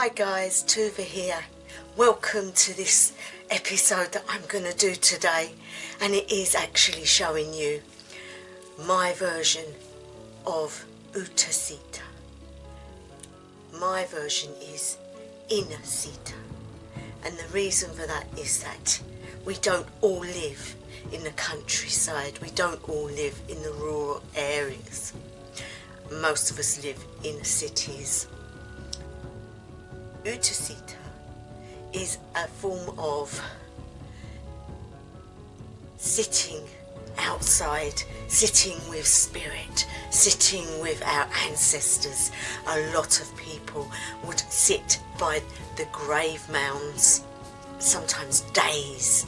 Hi guys, Tuva here. Welcome to this episode that I'm going to do today, and it is actually showing you my version of Utiseta. My version is Inniseta, and the reason for that is that we don't all live in the countryside, we don't all live in the rural areas. Most of us live in the cities. Utiseta is a form of sitting outside, sitting with spirit, sitting with our ancestors. A lot of people would sit by the grave mounds, sometimes days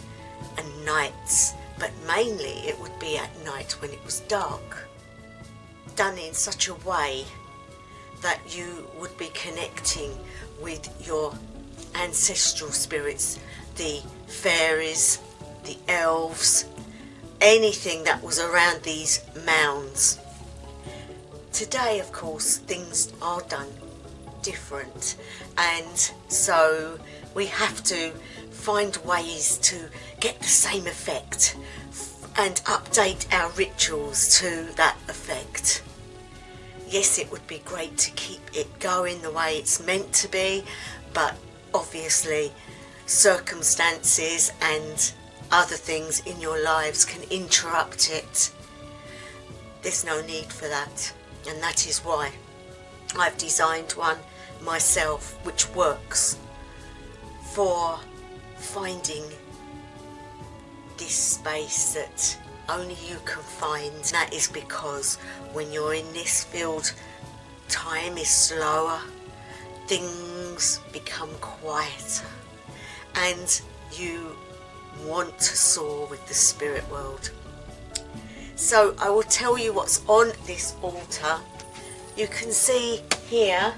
and nights, but mainly it would be at night when it was dark, done in such a way that you would be connecting with your ancestral spirits, the fairies, the elves, anything that was around these mounds. Today, of course, things are done different, and so we have to find ways to get the same effect and update our rituals to that effect. Yes, it would be great to keep it going the way it's meant to be, but obviously circumstances and other things in your lives can interrupt it. There's no need for that, and that is why I've designed one myself which works for finding this space that only you can find. That is because when you're in this field, time is slower, things become quieter, and you want to soar with the spirit world. So I will tell you what's on this altar. You can see here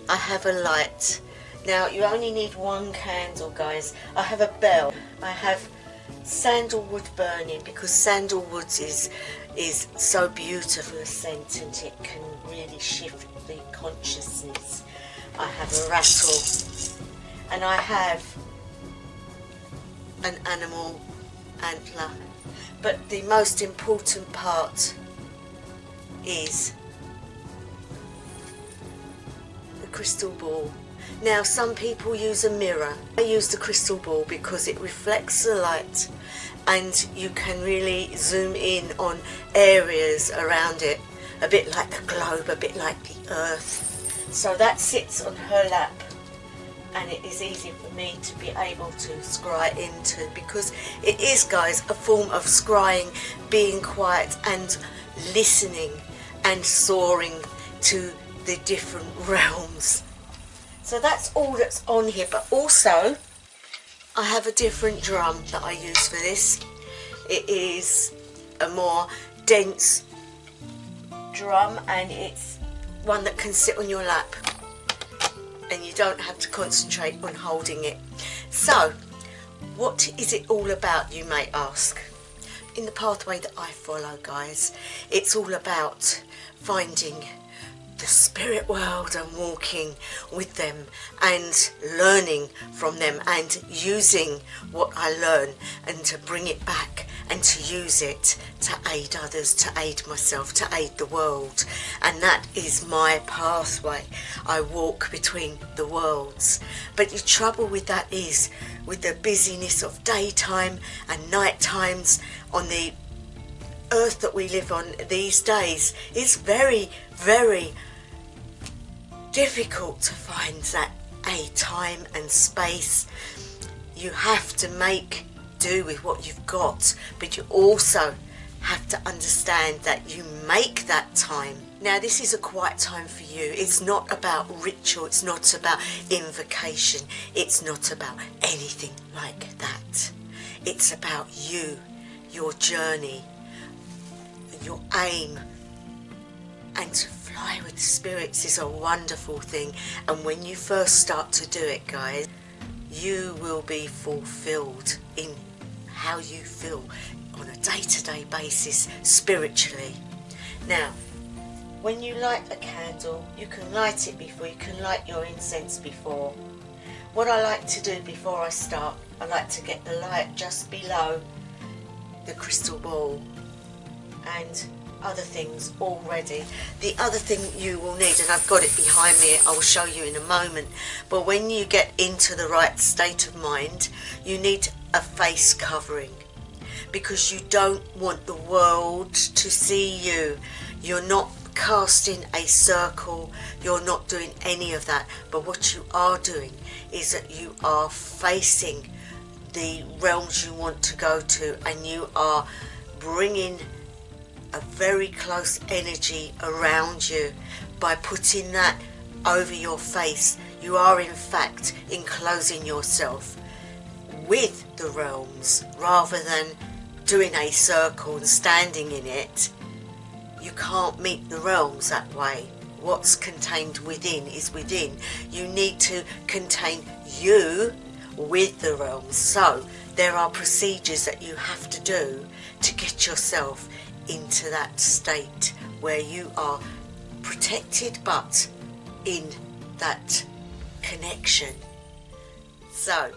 I have a light. Now you only need one candle, guys. I have a bell. I have sandalwood burning because sandalwood is so beautiful a scent, and it can really shift the consciousness. I have a rattle, and I have an animal antler, but the most important part is the crystal ball. Now some people use a mirror. I use the crystal ball because it reflects the light and you can really zoom in on areas around it, a bit like the globe, a bit like the earth. So that sits on her lap, and it is easy for me to be able to scry into, because it is, guys, a form of scrying, being quiet and listening and soaring to the different realms. So that's all that's on here, but also I have a different drum that I use for this. It is a more dense drum, and it's one that can sit on your lap and you don't have to concentrate on holding it. So what is it all about, you may ask? In the pathway that I follow, guys, it's all about finding the spirit world and walking with them and learning from them and using what I learn and to bring it back and to use it to aid others, to aid myself, to aid the world. And that is my pathway. I walk between the worlds. But the trouble with that is, with the busyness of daytime and night times on the earth that we live on these days, it's very, very difficult to find that a time and space. You have to make do with what you've got, but you also have to understand that you make that time. Now this is a quiet time for you. It's not about ritual, it's not about invocation, it's not about anything like that. It's about you, your journey, your aim, and to fly with spirits is a wonderful thing. And when you first start to do it, guys, you will be fulfilled in how you feel on a day-to-day basis spiritually. Now when you light a candle, you can light it before, you can light your incense before. What I like to do before I start, I like to get the light just below the crystal ball and other things all ready. The other thing you will need, and I've got it behind me, I will show you in a moment, but when you get into the right state of mind, you need a face covering, because you don't want the world to see you. You're not casting a circle, you're not doing any of that, but what you are doing is that you are facing the realms you want to go to, and you are bringing a very close energy around you. By putting that over your face, you are in fact enclosing yourself with the realms rather than doing a circle and standing in it. You can't meet the realms that way. What's contained within is within. You need to contain you with the realms. So there are procedures that you have to do to get yourself into that state where you are protected but in that connection. So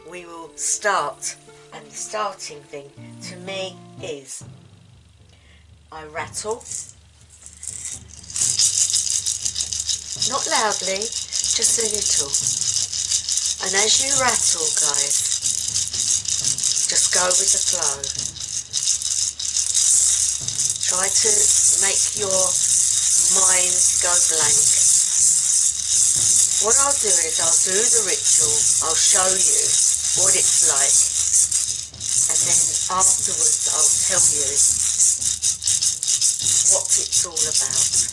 we will start, and the starting thing to me is I rattle, not loudly, just a little, and as you rattle, guys, just go with the flow. Try to make your mind go blank. What I'll do is I'll do the ritual, I'll show you what it's like, and then afterwards I'll tell you what it's all about.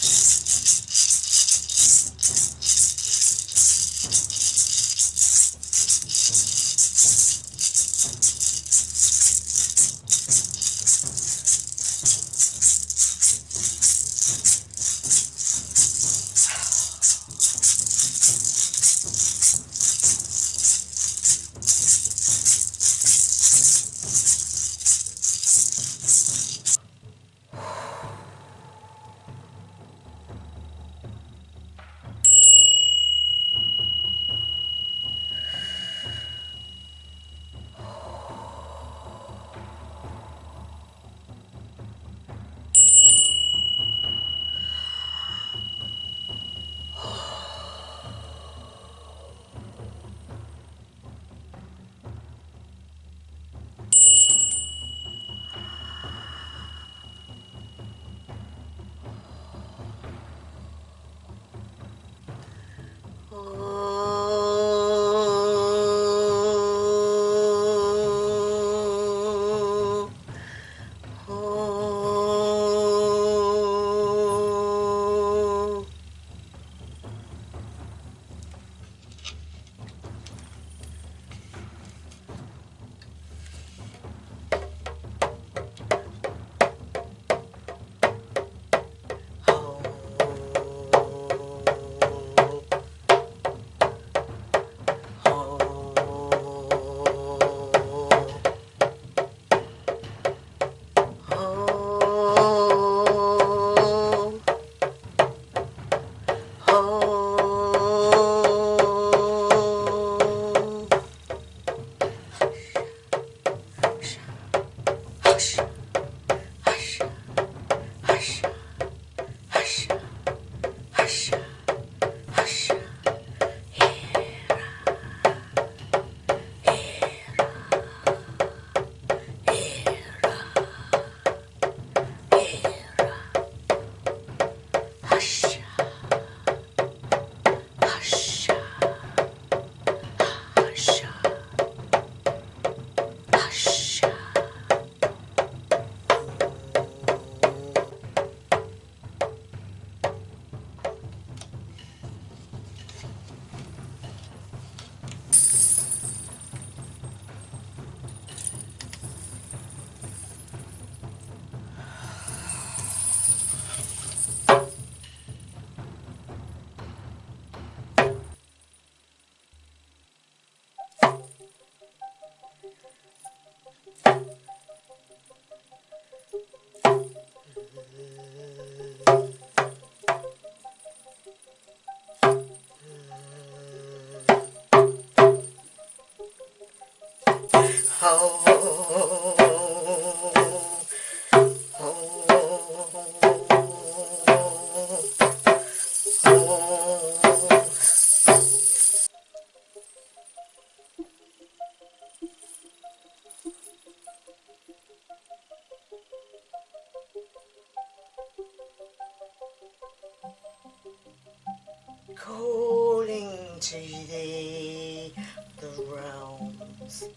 calling to thee, the realms,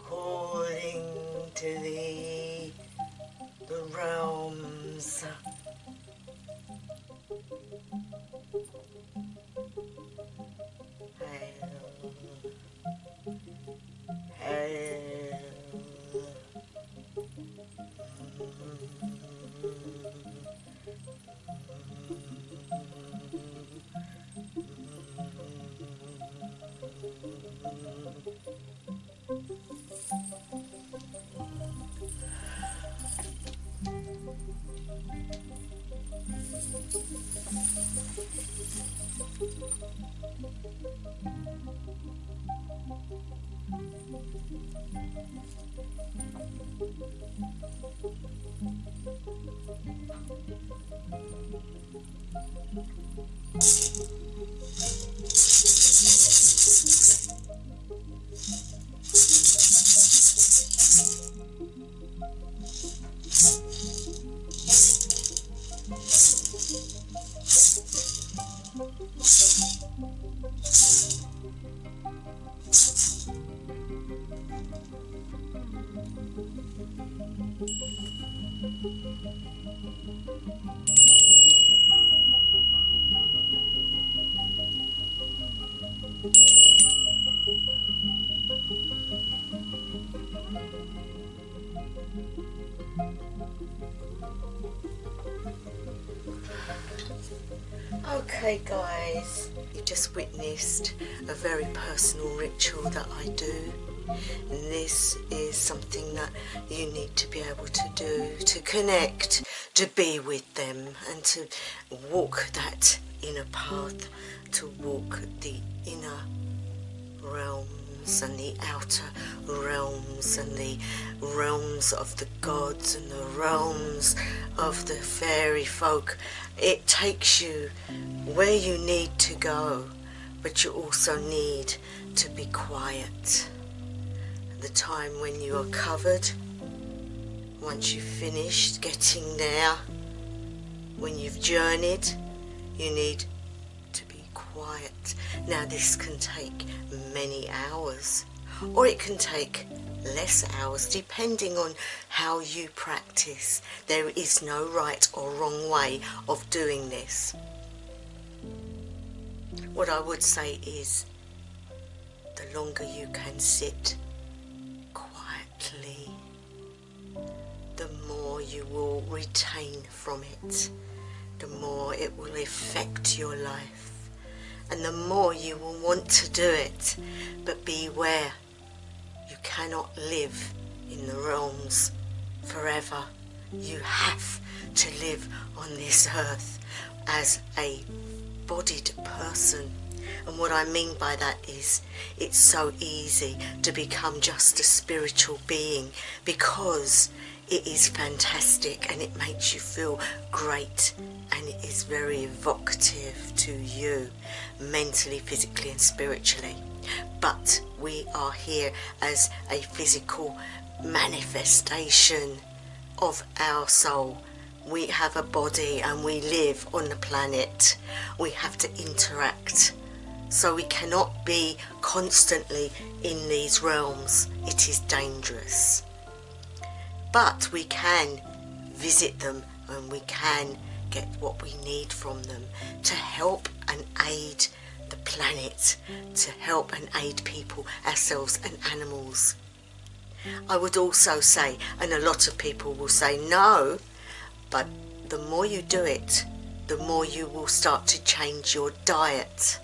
calling to thee, the realms. Hail, hail. Okay guys, you just witnessed a very personal ritual that I do, and this is something that you need to be able to do, to connect, to be with them, and to walk that inner path, to walk the inner realms and the outer realms and the realms of the gods and the realms of the fairy folk. It takes you where you need to go, but you also need to be quiet. At the time when you are covered, once you've finished getting there, when you've journeyed, you need to be quiet. Now this can take many hours, or it can take less hours, depending on how you practice. There is no right or wrong way of doing this. What I would say is, the longer you can sit quietly, the more you will retain from it, the more it will affect your life, and the more you will want to do it. But beware, you cannot live in the realms forever. You have to live on this earth as a bodied person. And what I mean by that is, it's so easy to become just a spiritual being because it is fantastic and it makes you feel great, and it is very evocative to you mentally, physically and spiritually. But we are here as a physical manifestation of our soul. We have a body and we live on the planet. We have to interact. So we cannot be constantly in these realms. It is dangerous. But we can visit them and we can get what we need from them to help and aid the planet, to help and aid people, ourselves and animals. I would also say, and a lot of people will say no, but the more you do it, the more you will start to change your diet.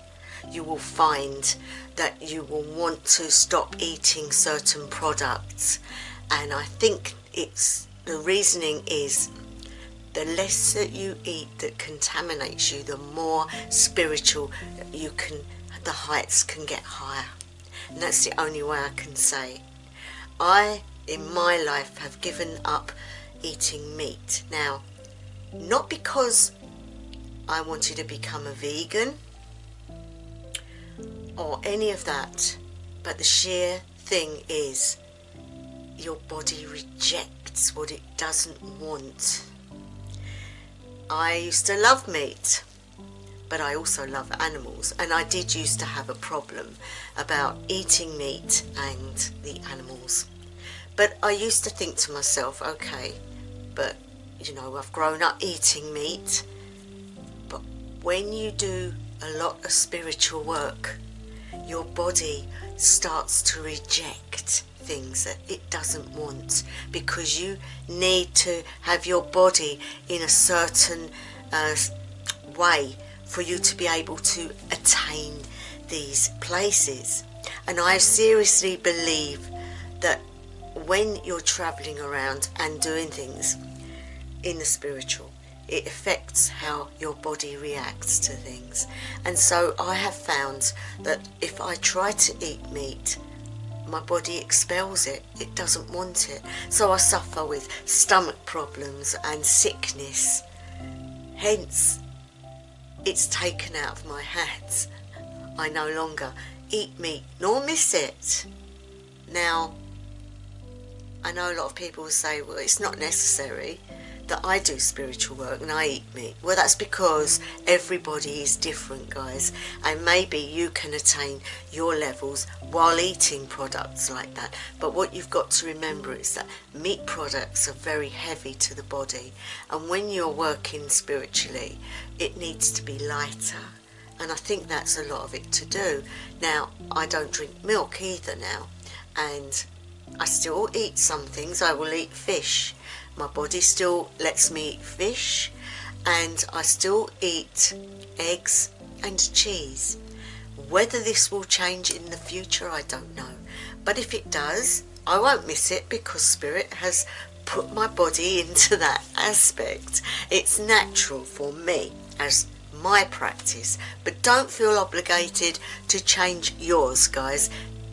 You will find that you will want to stop eating certain products, and I think the reasoning is, the less that you eat that contaminates you, the more spiritual you can, the heights can get higher. And that's the only way I can say. I, in my life, have given up eating meat. Now, not because I wanted to become a vegan or any of that, but the sheer thing is, your body rejects what it doesn't want. I used to love meat, but I also love animals, and I did used to have a problem about eating meat and the animals. But I used to think to myself, okay, but you know, I've grown up eating meat, but when you do a lot of spiritual work, your body starts to reject things that it doesn't want, because you need to have your body in a certain way for you to be able to attain these places. And I seriously believe that when you're traveling around and doing things in the spiritual, it affects how your body reacts to things. And so I have found that if I try to eat meat, my body expels it. It doesn't want it. So I suffer with stomach problems and sickness. Hence, it's taken out of my hands. I no longer eat meat nor miss it. Now, I know a lot of people will say, well, it's not necessary that I do spiritual work and I eat meat. Well, that's because everybody is different, guys, and maybe you can attain your levels while eating products like that. But what you've got to remember is that meat products are very heavy to the body, and when you're working spiritually, it needs to be lighter, and I think that's a lot of it to do. Now, I don't drink milk either now, and I still eat some things. I will eat fish. My body still lets me eat fish, and I still eat eggs and cheese. Whether this will change in the future, I don't know. But if it does, I won't miss it, because Spirit has put my body into that aspect. It's natural for me as my practice. But don't feel obligated to change yours, guys.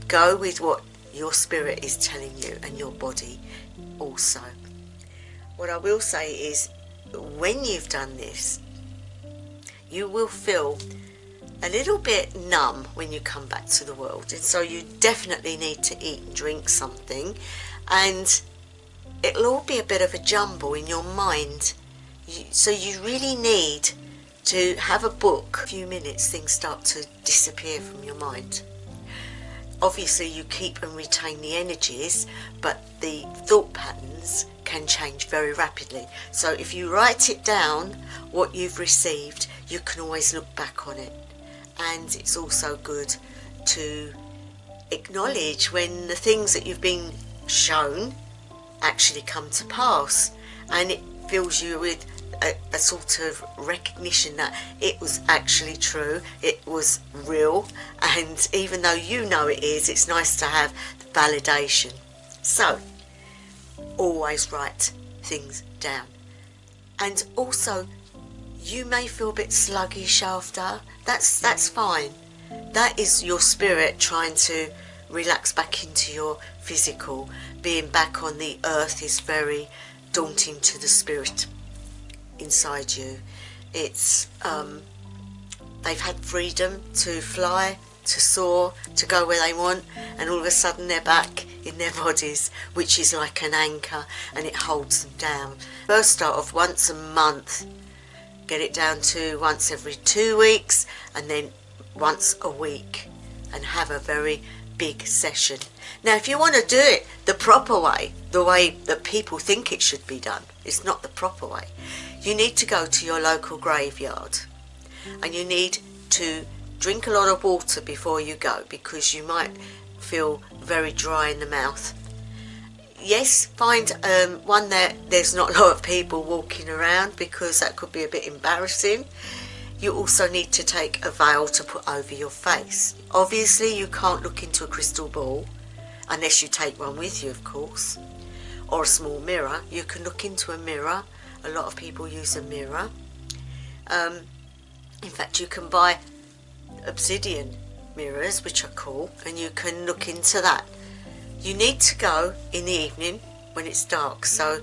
Go with what your spirit is telling you, and your body also. What I will say is, when you've done this, you will feel a little bit numb when you come back to the world, and so you definitely need to eat and drink something, and it'll all be a bit of a jumble in your mind. So you really need to have a book. A few minutes, things start to disappear from your mind. Obviously you keep and retain the energies, but the thought patterns can change very rapidly. So if you write it down, what you've received, you can always look back on it. And it's also good to acknowledge when the things that you've been shown actually come to pass, and it fills you with a sort of recognition that it was actually true, it was real, and even though you know it is, it's nice to have the validation. So always write things down. And also, you may feel a bit sluggish after. That's fine. That is your spirit trying to relax back into your physical. Being back on the earth is very daunting to the spirit inside you. It's they've had freedom to fly, to soar, to go where they want, and all of a sudden they're back in their bodies, which is like an anchor, and it holds them down. First start off once a month, get it down to once every 2 weeks, and then once a week, and have a very big session. Now, if you want to do it the proper way, the way that people think it should be done, it's not the proper way. You need to go to your local graveyard, and you need to drink a lot of water before you go, because you might feel very dry in the mouth. Yes, find one that there's not a lot of people walking around, because that could be a bit embarrassing. You also need to take a veil to put over your face. Obviously you can't look into a crystal ball unless you take one with you, of course, or a small mirror. You can look into a mirror. A lot of people use a mirror. In fact, you can buy obsidian mirrors, which are cool, and you can look into that. You need to go in the evening when it's dark, so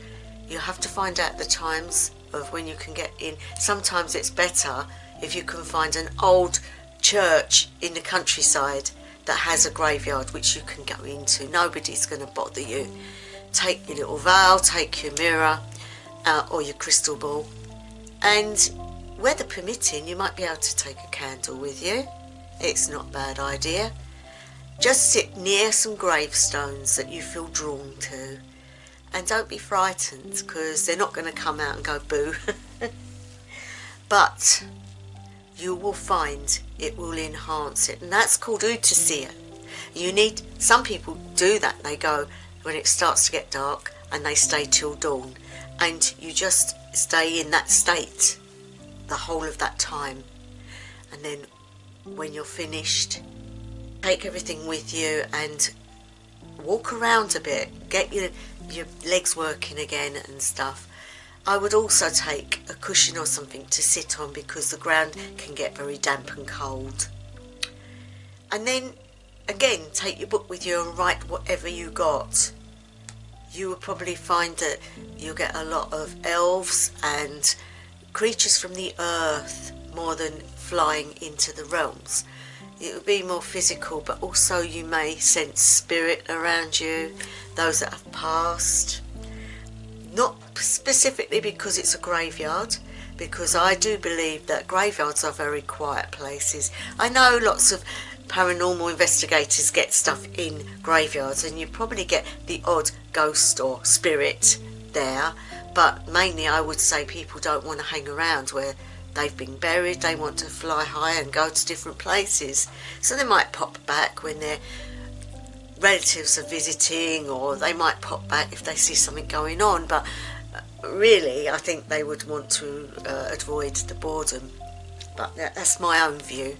you have to find out the times of when you can get in. Sometimes it's better if you can find an old church in the countryside that has a graveyard which you can go into. Nobody's going to bother you. Take your little veil, take your mirror or your crystal ball, and weather permitting, you might be able to take a candle with you. It's not a bad idea. Just sit near some gravestones that you feel drawn to, and don't be frightened, because they're not going to come out and go boo. But you will find it will enhance it, and that's called Utiseta. Some people do that. They go when it starts to get dark and they stay till dawn, and you just stay in that state the whole of that time. And then when you're finished, take everything with you and walk around a bit, get your legs working again and stuff. I would also take a cushion or something to sit on, because the ground can get very damp and cold. And then again, take your book with you and write whatever you got. You will probably find that you'll get a lot of elves and creatures from the earth more than flying into the realms. It will be more physical, but also you may sense spirit around you, those that have passed. Not specifically because it's a graveyard, because I do believe that graveyards are very quiet places. I know lots of paranormal investigators get stuff in graveyards, and you probably get the odd ghost or spirit there, but mainly I would say people don't want to hang around where they've been buried. They want to fly high and go to different places, so they might pop back when their relatives are visiting, or they might pop back if they see something going on. But really, I think they would want to avoid the boredom. But that's my own view.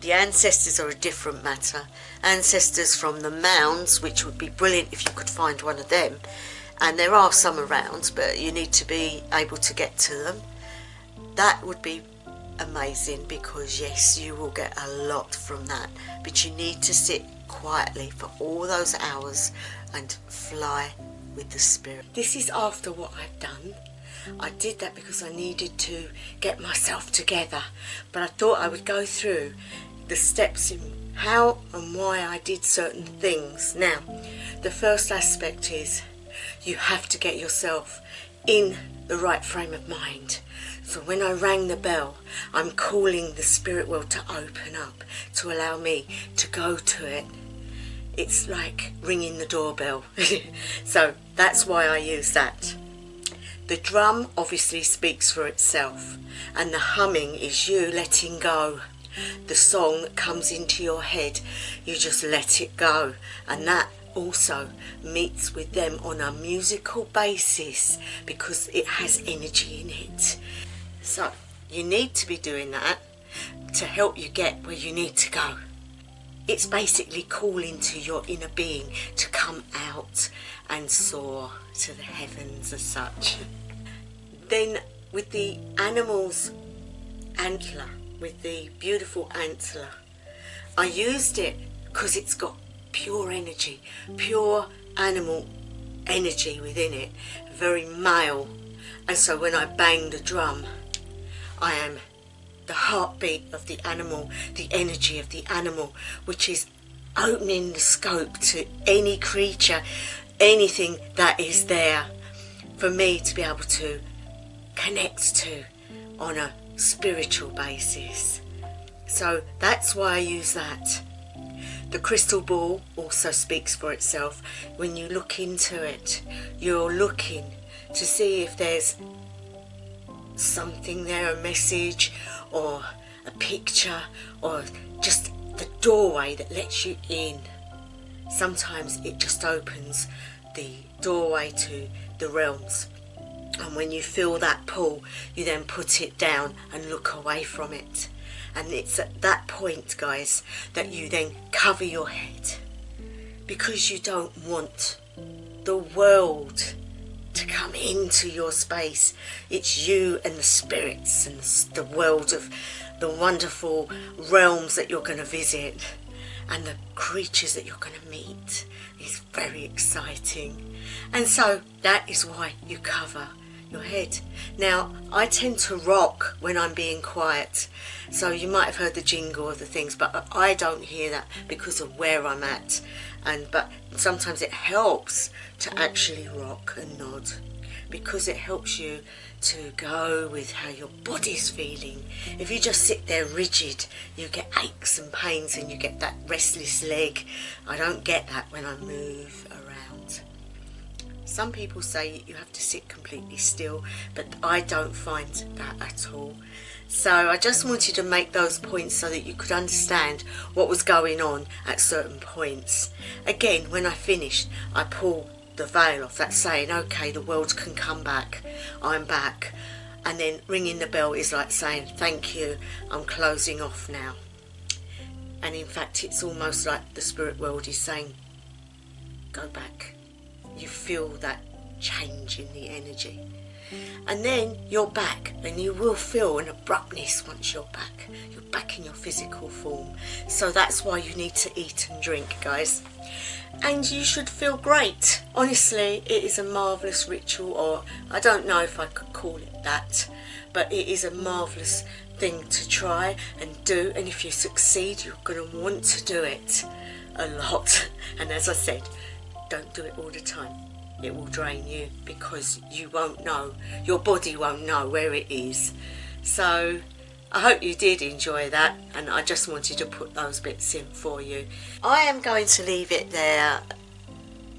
The ancestors are a different matter. Ancestors from the mounds, which would be brilliant if you could find one of them, and there are some around, but you need to be able to get to them. That would be amazing, because yes, you will get a lot from that, but you need to sit quietly for all those hours and fly with the spirit. This is after what I've done. I did that because I needed to get myself together, but I thought I would go through the steps in how and why I did certain things. Now, the first aspect is you have to get yourself in the right frame of mind. So when I rang the bell, I'm calling the spirit world to open up, to allow me to go to it. It's like ringing the doorbell. So that's why I use that. The drum obviously speaks for itself, and the humming is you letting go. The song that comes into your head, you just let it go, and that also meets with them on a musical basis because it has energy in it. So you need to be doing that to help you get where you need to go. It's basically calling to your inner being to come out and soar to the heavens as such. Then with the animal's antler, with the beautiful antler, I used it because it's got pure energy, pure animal energy within it, very male. And so when I bang the drum, I am the heartbeat of the animal, the energy of the animal, which is opening the scope to any creature, anything that is there for me to be able to connect to on a spiritual basis. So that's why I use that. The crystal ball also speaks for itself. When you look into it, you're looking to see if there's something there, a message or a picture, or just the doorway that lets you in. Sometimes it just opens the doorway to the realms, and when you feel that pull, you then put it down and look away from it. And it's at that point, guys, that you then cover your head, because you don't want the world to come into your space. It's you and the spirits and the world of the wonderful realms that you're going to visit, and the creatures that you're going to meet. It's very exciting. And so that is why you cover your head. Now, I tend to rock when I'm being quiet, so you might have heard the jingle of the things, but I don't hear that because of where I'm at. But sometimes it helps to actually rock and nod. because it helps you to go with how your body's feeling. If you just sit there rigid, you get aches and pains and you get that restless leg. I don't get that when I move around. Some people say you have to sit completely still, but I don't find that at all. So I just wanted to make those points so that you could understand what was going on at certain points. Again, when I finished, I pull the veil off. That's saying, okay, the world can come back. I'm back. And then ringing the bell is like saying, thank you, I'm closing off now. And in fact, it's almost like the spirit world is saying, go back. You feel that change in the energy. And then you're back, and you will feel an abruptness once you're back. You're back in your physical form. So that's why you need to eat and drink, guys. And you should feel great. Honestly, it is a marvellous ritual, or I don't know if I could call it that, but it is a marvellous thing to try and do. And if you succeed, you're going to want to do it a lot. And as I said, don't do it all the time. It will drain you because you won't know, your body won't know where it is. So I hope you did enjoy that, and I just wanted to put those bits in for you. I am going to leave it there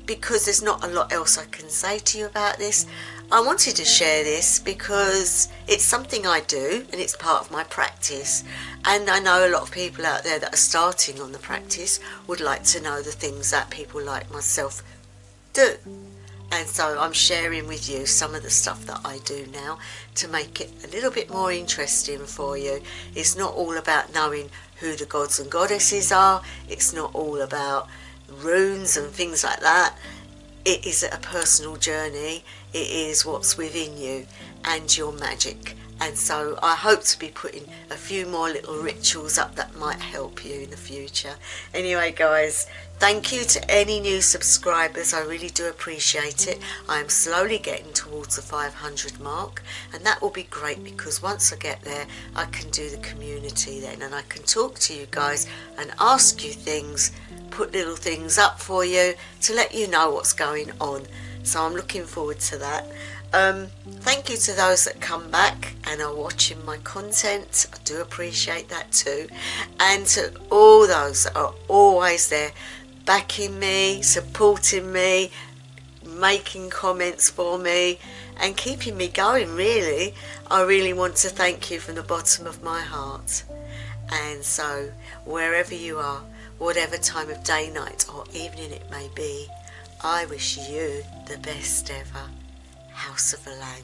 because there's not a lot else I can say to you about this. I wanted to share this because it's something I do and it's part of my practice, and I know a lot of people out there that are starting on the practice would like to know the things that people like myself do. And so I'm sharing with you some of the stuff that I do now to make it a little bit more interesting for you. It's not all about knowing who the gods and goddesses are. It's not all about runes and things like that. It is a personal journey. It is what's within you and your magic. And so I hope to be putting a few more little rituals up that might help you in the future. Anyway, guys, thank you to any new subscribers. I really do appreciate it. I am slowly getting towards the 500 mark, and that will be great because once I get there, I can do the community then, and I can talk to you guys and ask you things, put little things up for you to let you know what's going on. So I'm looking forward to that. Thank you to those that come back and are watching my content. I do appreciate that too. And to all those that are always there backing me, supporting me, making comments for me and keeping me going, really. I really want to thank you from the bottom of my heart. And so wherever you are, whatever time of day, night or evening it may be, I wish you the best ever. House of Alang.